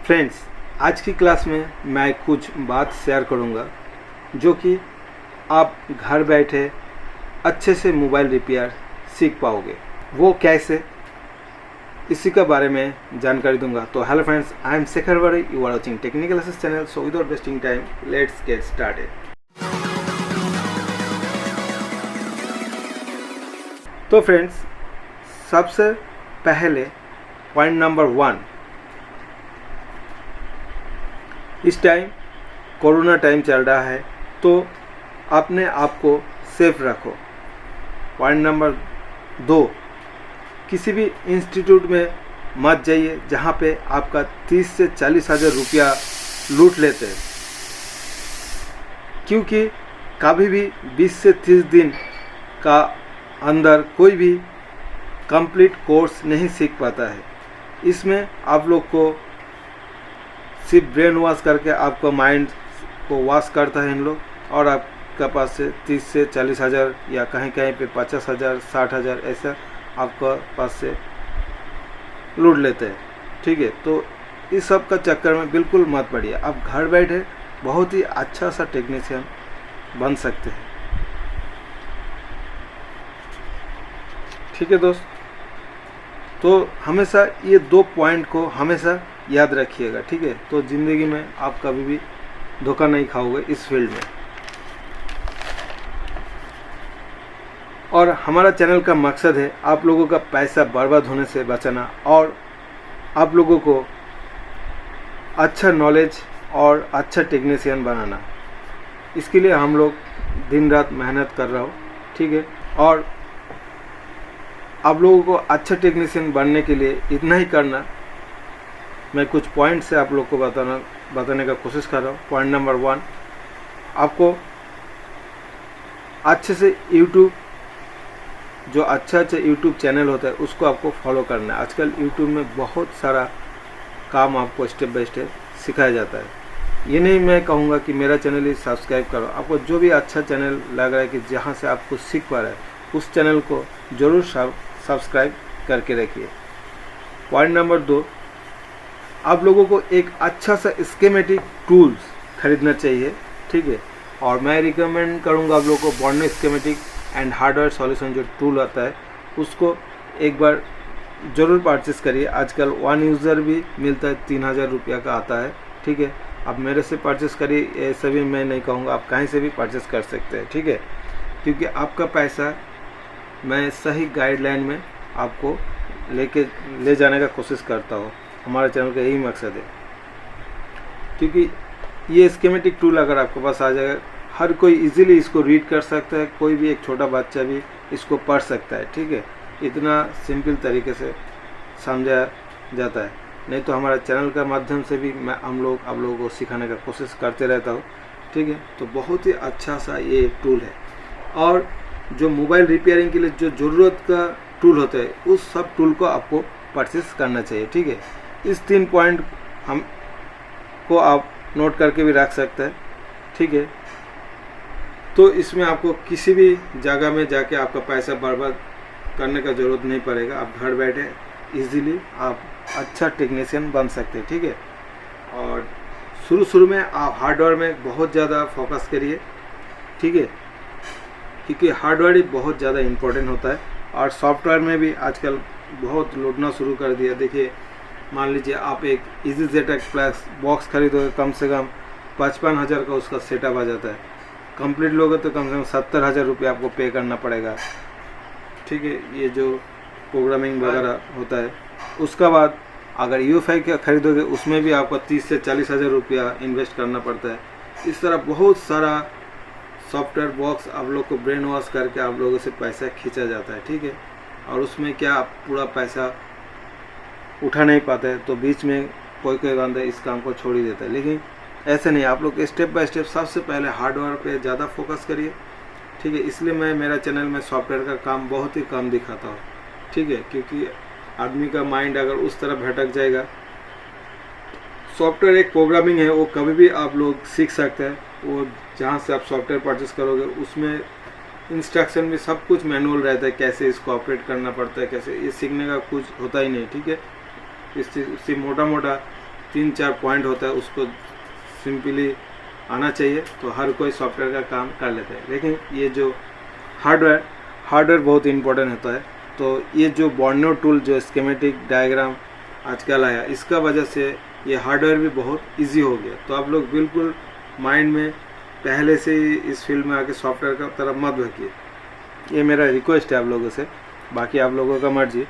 Friends, आज की class में मैं कुछ बात शेयर करूंगा जो कि आप घर बैठे अच्छे से मोबाइल रिपेयर सीख पाओगे। वो कैसे, इसी के बारे में जानकारी दूंगा। तो hello friends, I am Shekhar Vari, you are watching technical aces channel. So without wasting time, let's get started. तो फ्रेंड्स, सबसे पहले पॉइंट नंबर 1, इस टाइम कोरोना टाइम चल रहा है तो अपने आप को सेफ रखो। पॉइंट नंबर 2, किसी भी इंस्टीट्यूट में मत जाइए जहाँ पे आपका 30 से 40 हज़ार रुपया लूट लेते हैं, क्योंकि कभी भी 20 से 30 दिन का अंदर कोई भी कंप्लीट कोर्स नहीं सीख पाता है। इसमें आप लोग को सिर्फ ब्रेन वॉश करके आपका माइंड को वॉश करता है इन लोग, और आपके पास से 30 से 40 हज़ार या कहीं कहीं पे 50 हज़ार 60 हज़ार ऐसा आपका पास से लूट लेते हैं। ठीक है, तो इस सब का चक्कर में बिल्कुल मत पड़िए। आप घर बैठे बहुत ही अच्छा सा टेक्नीशियन बन सकते हैं। ठीक है दोस्त, तो हमेशा ये 2 पॉइंट को हमेशा याद रखिएगा। ठीक है, तो ज़िंदगी में आप कभी भी धोखा नहीं खाओगे इस फील्ड में। और हमारा चैनल का मकसद है आप लोगों का पैसा बर्बाद होने से बचाना और आप लोगों को अच्छा नॉलेज और अच्छा टेक्नीशियन बनाना। इसके लिए हम लोग दिन रात मेहनत कर रहा हूँ। ठीक है, और आप लोगों को अच्छा टेक्नीशियन बनने के लिए इतना ही करना, मैं कुछ पॉइंट से आप लोग को बताने का कोशिश कर रहा हूँ। पॉइंट नंबर 1, आपको अच्छे से यूट्यूब, जो अच्छा यूट्यूब चैनल होता है उसको आपको फॉलो करना है। आजकल यूट्यूब में बहुत सारा काम आपको स्टेप बाय स्टेप सिखाया जाता है। ये नहीं मैं कहूँगा कि मेरा चैनल ही सब्सक्राइब करो। आपको जो भी अच्छा चैनल लग रहा है कि जहाँ से आपको सीख पा रहा है, उस चैनल को ज़रूर सब्सक्राइब करके रखिए। पॉइंट नंबर 2, आप लोगों को एक अच्छा सा स्कीमेटिक टूल्स खरीदना चाहिए। ठीक है, और मैं रिकमेंड करूंगा आप लोगों को बॉर्नो स्कीमेटिक एंड हार्डवेयर सॉल्यूशन जो टूल आता है उसको एक बार ज़रूर परचेस करिए। आजकल 1 यूज़र भी मिलता है, 3000 रुपया का आता है। ठीक है, आप मेरे से परचेस करिए, ऐसा भी मैं नहीं कहूँगा, आप कहीं से भी परचेस कर सकते हैं। ठीक है, क्योंकि आपका पैसा मैं सही गाइडलाइन में आपको ले जाने का कोशिश करता हूँ। हमारे चैनल का यही मकसद है, क्योंकि ये स्कीमेटिक टूल अगर आपके पास आ जाएगा, हर कोई इजीली इसको रीड कर सकता है, कोई भी एक छोटा बच्चा भी इसको पढ़ सकता है। ठीक है, इतना सिंपल तरीके से समझा जाता है। नहीं तो हमारे चैनल का माध्यम से भी मैं आप लोगों को सिखाने का कोशिश करते रहता हूँ। ठीक है, तो बहुत ही अच्छा सा ये टूल है। और जो मोबाइल रिपेयरिंग के लिए जो ज़रूरत का टूल होता है, उस सब टूल को आपको परचेस करना चाहिए। ठीक है, इस 3 पॉइंट हम को आप नोट करके भी रख सकते हैं। ठीक है, तो इसमें आपको किसी भी जगह में जाके आपका पैसा बर्बाद करने का ज़रूरत नहीं पड़ेगा। आप घर बैठे इजीली आप अच्छा टेक्नीशियन बन सकते हैं। ठीक है, और शुरू में आप हार्डवेयर में बहुत ज़्यादा फोकस करिए। ठीक है, क्योंकि हार्डवेयर ही बहुत ज़्यादा इम्पोर्टेंट होता है, और सॉफ्टवेयर में भी आजकल बहुत लूटना शुरू कर दिया। देखिए, मान लीजिए आप एक EasyJet प्लस बॉक्स खरीदोगे, कम से कम 55 हज़ार का उसका सेटअप आ जाता है। कंप्लीट लोगे तो कम से कम 70 हज़ार रुपये आपको पे करना पड़ेगा। ठीक है, ये जो प्रोग्रामिंग वगैरह होता है। उसका बाद अगर UEFI का खरीदोगे, उसमें भी आपको 30 से 40 हज़ार रुपया इन्वेस्ट करना पड़ता है। इस तरह बहुत सारा सॉफ्टवेयर बॉक्स आप लोग को ब्रेन वॉश करके आप लोगों से पैसा खींचा जाता है। ठीक है, और उसमें क्या आप पूरा पैसा उठा नहीं पाते हैं, तो बीच में कोई बंदा इस काम को छोड़ ही देता है। लेकिन ऐसे नहीं, आप लोग स्टेप बाय स्टेप सबसे पहले हार्डवेयर पे ज़्यादा फोकस करिए। ठीक है, इसलिए मैं मेरा चैनल में सॉफ्टवेयर का काम बहुत ही कम दिखाता हूँ। ठीक है, क्योंकि आदमी का माइंड अगर उस तरफ भटक जाएगा, सॉफ्टवेयर एक प्रोग्रामिंग है, वो कभी भी आप लोग सीख सकते हैं। वो जहाँ से आप सॉफ्टवेयर परचेस करोगे उसमें इंस्ट्रक्शन में सब कुछ मैनुअल रहता है, कैसे इसको ऑपरेट करना पड़ता है, कैसे, ये सीखने का कुछ होता ही नहीं। ठीक है, इससे मोटा मोटा 3-4 पॉइंट होता है उसको सिंपली आना चाहिए, तो हर कोई सॉफ्टवेयर का काम कर लेता है। लेकिन ये जो हार्डवेयर बहुत इंपॉर्टेंट होता है। तो ये जो बॉर्नियो टूल जो स्कीमेटिक डायग्राम आजकल आया, इसका वजह से ये हार्डवेयर भी बहुत इजी हो गया। तो आप लोग बिल्कुल माइंड में पहले से ही इस फील्ड में आके सॉफ्टवेयर का तरफ मत भटकिए, ये मेरा रिक्वेस्ट है आप लोगों से। बाकी आप लोगों का मर्जी,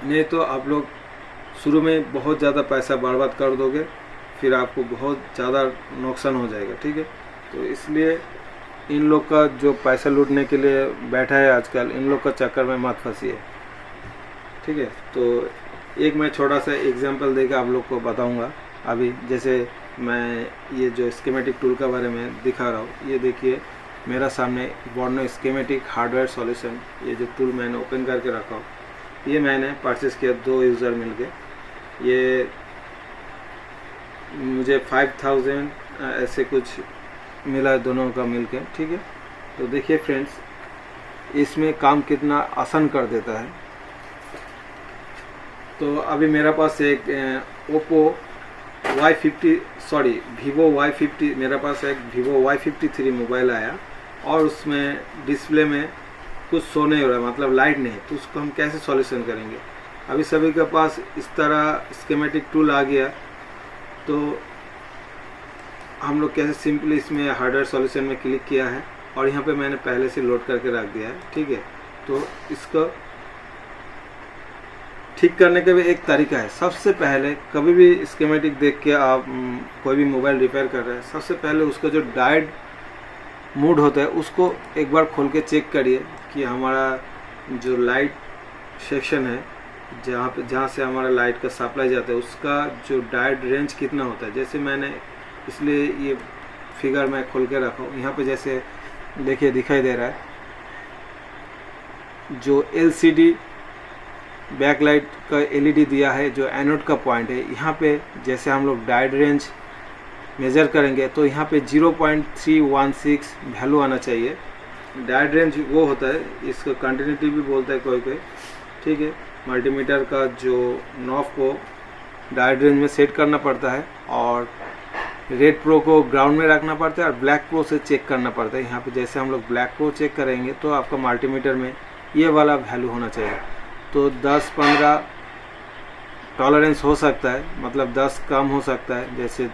नहीं तो आप लोग शुरू में बहुत ज़्यादा पैसा बर्बाद कर दोगे, फिर आपको बहुत ज़्यादा नुकसान हो जाएगा, ठीक है। तो इसलिए इन लोग का जो पैसा लूटने के लिए बैठा है आजकल, इन लोग का चक्कर में मत फंसिए, ठीक है। तो एक मैं छोटा सा एग्जांपल देकर आप लोग को बताऊंगा। अभी जैसे मैं ये जो स्कीमेटिक टूल के बारे में दिखा रहा हूँ, ये देखिए मेरा सामने बॉर्नियो स्कीमेटिक हार्डवेयर सॉल्यूशन, ये जो टूल मैंने ओपन करके रखा हूँ, ये मैंने परचेस किया 2 यूज़र मिलके। ये मुझे 5000 ऐसे कुछ मिला दोनों का मिलके, ठीक है। तो देखिए फ्रेंड्स, इसमें काम कितना आसान कर देता है। तो अभी मेरे पास एक वीवो Y50 मेरे पास एक वीवो Y53 मोबाइल आया, और उसमें डिस्प्ले में कुछ शो नहीं हो रहा है, मतलब लाइट नहीं, तो उसको हम कैसे सॉल्यूशन करेंगे। अभी सभी के पास इस तरह स्कीमेटिक टूल आ गया, तो हम लोग कैसे सिंपली इसमें हार्डवेयर सॉल्यूशन में क्लिक किया है, और यहाँ पे मैंने पहले से लोड करके रख दिया है, ठीक है। तो इसको ठीक करने का भी एक तरीका है। सबसे पहले कभी भी स्कीमेटिक देख के आप कोई भी मोबाइल रिपेयर कर रहे हैं, सबसे पहले उसका जो डायोड मोड होता है उसको एक बार खोल के चेक करिए कि हमारा जो लाइट सेक्शन है, जहाँ से हमारा लाइट का सप्लाई जाता है, उसका जो डायोड रेंज कितना होता है। जैसे मैंने इसलिए ये फिगर मैं खोल के रखा हूँ, यहाँ पे जैसे देखिए दिखाई दे रहा है, जो LCD बैकलाइट का LED दिया है, जो एनोड का पॉइंट है, यहाँ पे जैसे हम लोग डायोड रेंज मेज़र करेंगे तो यहाँ पे 0.316 वैल्यू आना चाहिए। डायोड रेंज वो होता है, इसको कंटिन्यूटी भी बोलता है कोई, ठीक है। मल्टीमीटर का जो नॉब को डायोड रेंज में सेट करना पड़ता है, और रेड प्रो को ग्राउंड में रखना पड़ता है, और ब्लैक प्रो से चेक करना पड़ता है। यहाँ पे जैसे हम लोग ब्लैक प्रो चेक करेंगे तो आपका मल्टीमीटर में ये वाला वैल्यू होना चाहिए। तो 10-15 टॉलरेंस हो सकता है, मतलब 10 कम हो सकता है, जैसे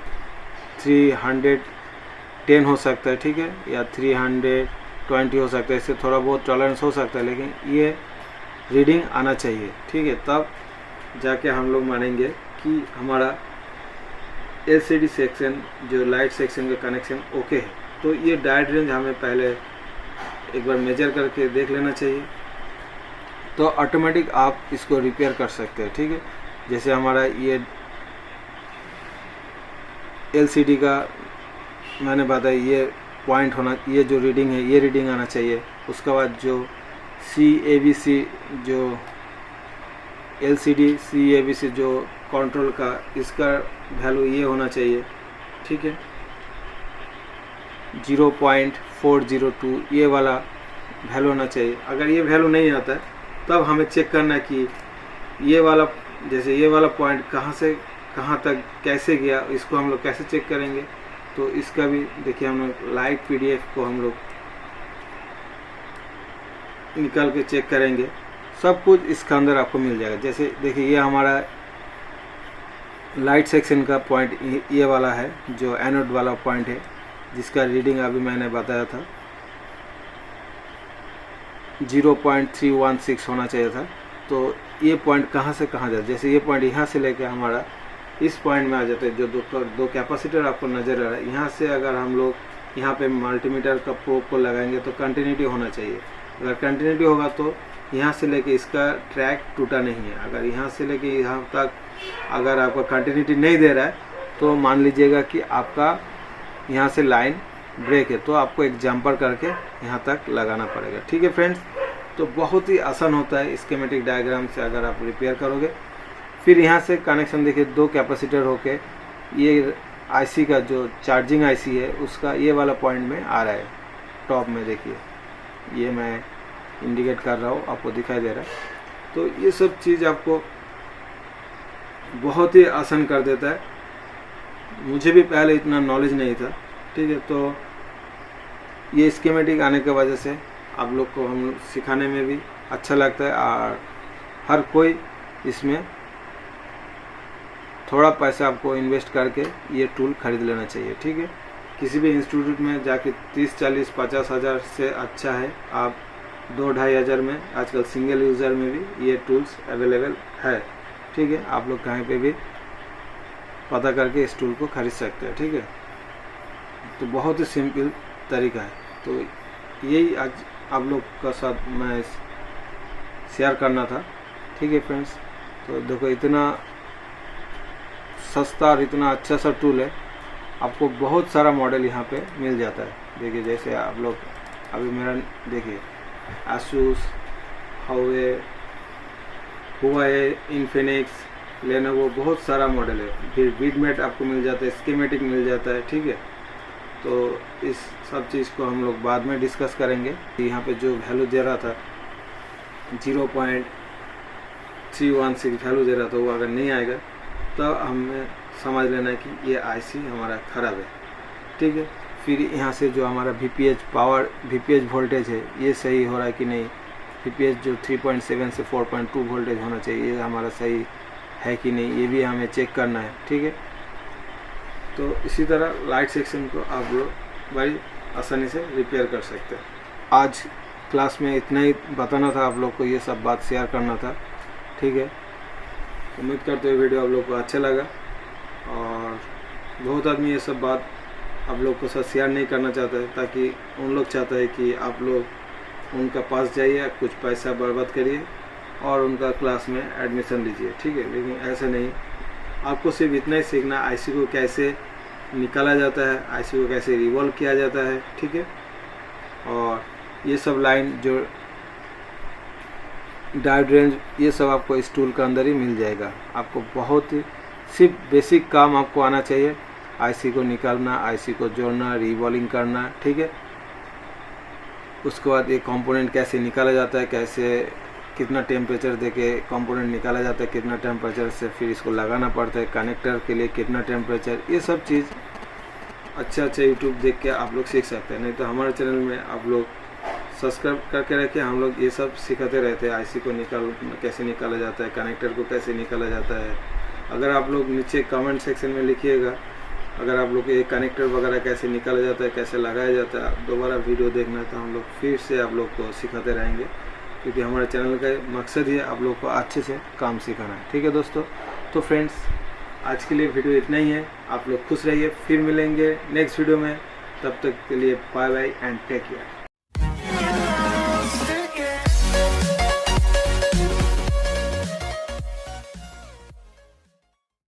310 हो सकता है, ठीक है, या 320 हो सकता है, इससे थोड़ा बहुत टॉलरेंस हो सकता है, लेकिन ये रीडिंग आना चाहिए, ठीक है। तब जाके हम लोग मानेंगे कि हमारा LCD सेक्शन, जो लाइट सेक्शन का कनेक्शन ओके है। तो ये डायोड रेंज हमें पहले एक बार मेजर करके देख लेना चाहिए, तो ऑटोमेटिक आप इसको रिपेयर कर सकते हैं, ठीक है। जैसे हमारा ये LCD का मैंने बताया, ये पॉइंट होना, ये जो रीडिंग है ये रीडिंग आना चाहिए। उसके बाद जो CABC, जो LCD CABC जो कंट्रोल का, इसका वैल्यू ये होना चाहिए, ठीक है, 0.402 ये वाला वैल्यू होना चाहिए। अगर ये वैल्यू नहीं आता है तब हमें चेक करना है कि ये वाला, जैसे ये वाला पॉइंट कहाँ से कहाँ तक कैसे गया, इसको हम लोग कैसे चेक करेंगे। तो इसका भी देखिए, हम लोग लाइट PDF को हम लोग निकाल के चेक करेंगे, सब कुछ इसके अंदर आपको मिल जाएगा। जैसे देखिए, ये हमारा लाइट सेक्शन का पॉइंट ये वाला है, जो एनोड वाला पॉइंट है, जिसका रीडिंग अभी मैंने बताया था 0.316 होना चाहिए था। तो ये पॉइंट कहाँ से कहाँ जाता है, जैसे ये पॉइंट यहाँ से लेके हमारा इस पॉइंट में आ जाता है, जो दो कैपेसिटर आपको नज़र आ रहा है। यहाँ से अगर हम लोग यहाँ पे मल्टीमीटर का प्रोब को लगाएंगे तो कंटिन्यूटी होना चाहिए। अगर कंटिन्यूटी होगा तो यहाँ से लेके इसका ट्रैक टूटा नहीं है। अगर यहाँ से लेके यहाँ तक अगर आपका कंटिन्यूटी नहीं दे रहा है तो मान लीजिएगा कि आपका यहाँ से लाइन ब्रेक है, तो आपको एक जंपर करके यहाँ तक लगाना पड़ेगा, ठीक है फ्रेंड्स। तो बहुत ही आसान होता है स्कीमेटिक डायग्राम से अगर आप रिपेयर करोगे। फिर यहाँ से कनेक्शन देखिए, 2 कैपेसिटर होके ये IC का जो चार्जिंग IC है उसका ये वाला पॉइंट में आ रहा है, टॉप में देखिए, ये मैं इंडिकेट कर रहा हूँ, आपको दिखाई दे रहा है। तो ये सब चीज़ आपको बहुत ही आसान कर देता है। मुझे भी पहले इतना नॉलेज नहीं था, ठीक है। तो ये स्कीमेटिक आने की वजह से आप लोग को हम सिखाने में भी अच्छा लगता है और हर कोई इसमें थोड़ा पैसा आपको इन्वेस्ट करके ये टूल खरीद लेना चाहिए, ठीक है। किसी भी इंस्टीट्यूट में जाके 30, 40, 50 हज़ार से अच्छा है आप 2-2.5 हज़ार में आजकल सिंगल यूज़र में भी ये टूल्स अवेलेबल है, ठीक है। आप लोग कहीं पे भी पता करके इस टूल को खरीद सकते हैं, ठीक है। तो बहुत ही सिंपल तरीका है। तो यही आज आप लोग का साथ मैं शेयर करना था, ठीक है फ्रेंड्स। तो देखो इतना सस्ता और इतना अच्छा सा टूल है, आपको बहुत सारा मॉडल यहाँ पे मिल जाता है। देखिए जैसे आप लोग अभी मेरा देखिए आसूस, हुआवे, इन्फिनिक्स, लेनोवो, बहुत सारा मॉडल है। फिर विडमेट आपको मिल जाता है, स्कीमेटिक मिल जाता है, ठीक है। तो इस सब चीज़ को हम लोग बाद में डिस्कस करेंगे। यहाँ पे जो वैल्यू दे रहा था 0.316 वैल्यू दे रहा था, वो अगर नहीं आएगा तो हमें समझ लेना है कि ये आईसी हमारा ख़राब है, ठीक है। फिर यहाँ से जो हमारा वीपीएच वोल्टेज है ये सही हो रहा है कि नहीं, वीपीएच जो 3.7 से 4.2 वोल्टेज होना चाहिए ये हमारा सही है कि नहीं, ये भी हमें चेक करना है, ठीक है। तो इसी तरह लाइट सेक्शन को आप लोग बड़ी आसानी से रिपेयर कर सकते हैं। आज क्लास में इतना ही बताना था आप लोग को, ये सब बात शेयर करना था, ठीक है। उम्मीद करते हुए वीडियो आप लोग को अच्छा लगा। और बहुत आदमी ये सब बात आप लोग को साथ शेयर नहीं करना चाहता है, ताकि उन लोग चाहता है कि आप लोग उनका पास जाइए, कुछ पैसा बर्बाद करिए और उनका क्लास में एडमिशन लीजिए, ठीक है। लेकिन ऐसा नहीं, आपको सिर्फ इतना ही सीखना आईसी को कैसे निकाला जाता है, आईसी को कैसे रिवॉल्व किया जाता है, ठीक है। और ये सब लाइन जो डायोड रेंज ये सब आपको इस टूल के अंदर ही मिल जाएगा। आपको बहुत ही सिर्फ बेसिक काम आपको आना चाहिए, आईसी को निकालना, आईसी को जोड़ना, रिवॉल्विंग करना, ठीक है। उसके बाद ये कंपोनेंट कैसे निकाला जाता है, कैसे कितना टेम्परेचर देके कंपोनेंट निकाला जाता है, कितना टेम्परेचर से फिर इसको लगाना पड़ता है, कनेक्टर के लिए कितना टेम्परेचर, ये सब चीज़ अच्छा यूट्यूब देख के आप लोग सीख सकते हैं। नहीं तो हमारे चैनल में आप लोग सब्सक्राइब करके रखिए, हम लोग ये सब सिखाते रहते हैं। आईसी को कैसे निकाला जाता है, कनेक्टर को कैसे निकाला जाता है। अगर आप लोग नीचे कमेंट सेक्शन में लिखिएगा, अगर आप लोग ये कनेक्टर वगैरह कैसे निकाला जाता है, कैसे लगाया जाता है, दोबारा वीडियो देखना तो हम लोग फिर से आप लोग को सिखाते रहेंगे, क्योंकि हमारे चैनल का मकसद ही है आप लोग को अच्छे से काम सिखाना है, ठीक है दोस्तों। तो फ्रेंड्स आज के लिए वीडियो इतना ही है। आप लोग खुश रहिए, फिर मिलेंगे नेक्स्ट वीडियो में। तब तक के लिए bye bye and take care.